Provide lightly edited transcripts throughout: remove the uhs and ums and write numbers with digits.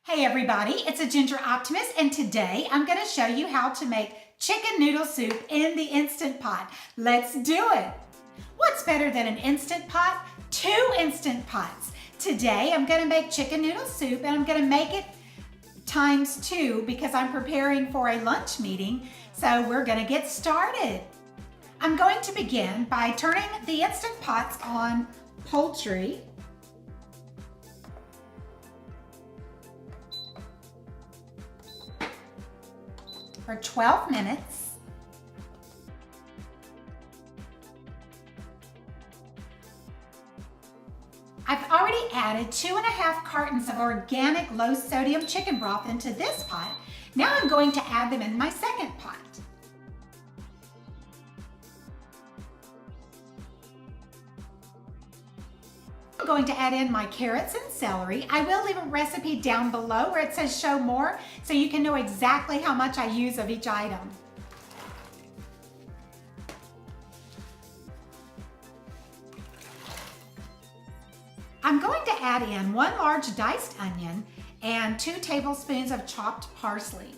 Hey everybody, it's a Ginger Optimist, and today I'm going to show you how to make chicken noodle soup in the Instant Pot. Let's do it! What's better than an Instant Pot? Two Instant Pots. Today I'm going to make chicken noodle soup, and I'm going to make it times two because I'm preparing for a lunch meeting, so we're going to get started. I'm going to begin by turning the Instant Pots on poultry. For 12 minutes. I've already added 2.5 cartons of organic low sodium chicken broth into this pot. Now I'm going to add them in my second pot. I'm going to add in my carrots and celery. I will leave a recipe down below where it says show more so you can know exactly how much I use of each item. I'm going to add in 1 large diced onion and 2 tablespoons of chopped parsley.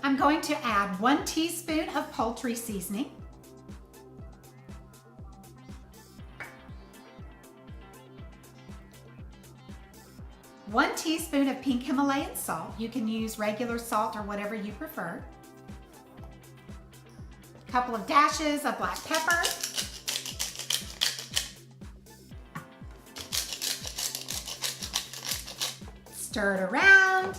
I'm going to add 1 teaspoon of poultry seasoning, 1 teaspoon of pink Himalayan salt. You can use regular salt or whatever you prefer. A couple of dashes of black pepper. Stir it around.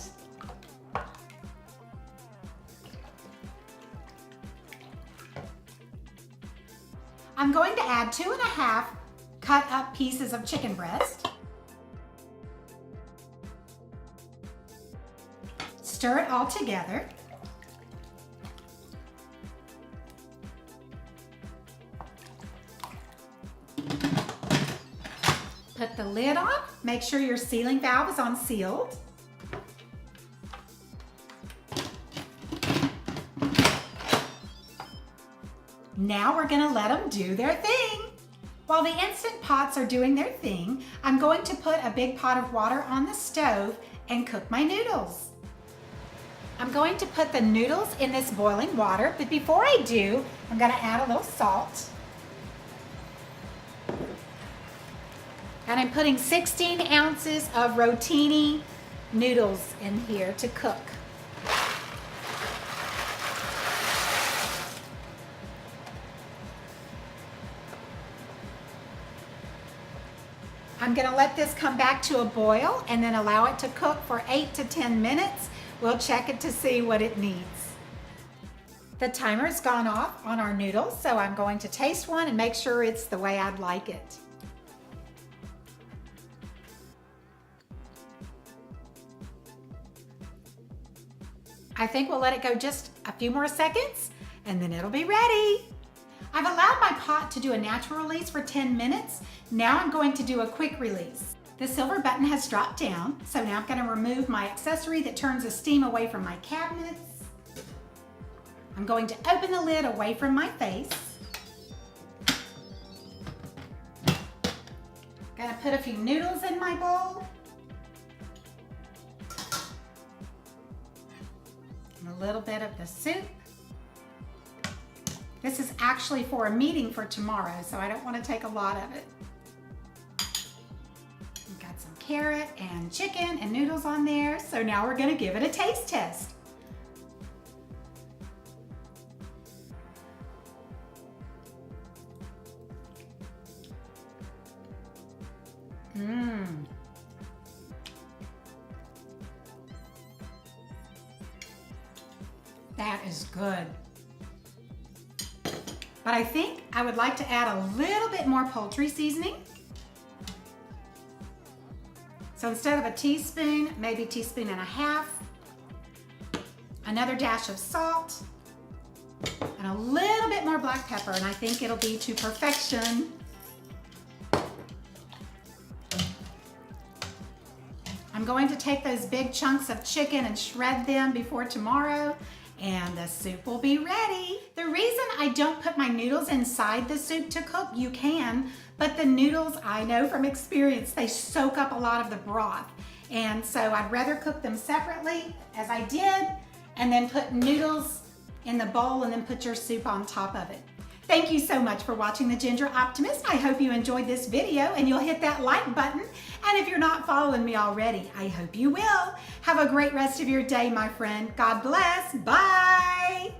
I'm going to add 2.5 cut up pieces of chicken breast. Stir it all together. Put the lid on. Make sure your sealing valve is on sealed. Now we're gonna let them do their thing. While the Instant Pots are doing their thing, I'm going to put a big pot of water on the stove and cook my noodles. I'm going to put the noodles in this boiling water, but before I do, I'm gonna add a little salt. And I'm putting 16 ounces of Rotini noodles in here to cook. I'm going to let this come back to a boil and then allow it to cook for 8 to 10 minutes. We'll check it to see what it needs. The timer's gone off on our noodles, so I'm going to taste one and make sure it's the way I'd like it. I think we'll let it go just a few more seconds and then it'll be ready. I've allowed my pot to do a natural release for 10 minutes. Now I'm going to do a quick release. The silver button has dropped down, so now I'm going to remove my accessory that turns the steam away from my cabinets. I'm going to open the lid away from my face. Going to put a few noodles in my bowl. And a little bit of the soup. This is actually for a meeting for tomorrow, so I don't want to take a lot of it. We've got some carrot and chicken and noodles on there, so now we're going to give it a taste test. That is good. But I think I would like to add a little bit more poultry seasoning. So instead of a teaspoon, maybe a teaspoon and a half. Another dash of salt. And a little bit more black pepper, and I think it'll be to perfection. I'm going to take those big chunks of chicken and shred them before tomorrow. and the soup will be ready. The reason I don't put my noodles inside the soup to cook, you can, but the noodles, I know from experience, they soak up a lot of the broth. And so I'd rather cook them separately, as I did, and then put noodles in the bowl and then put your soup on top of it. Thank you so much for watching The Ginger Optimist. I hope you enjoyed this video and you'll hit that like button. And if you're not following me already, I hope you will. Have a great rest of your day, my friend. God bless. Bye.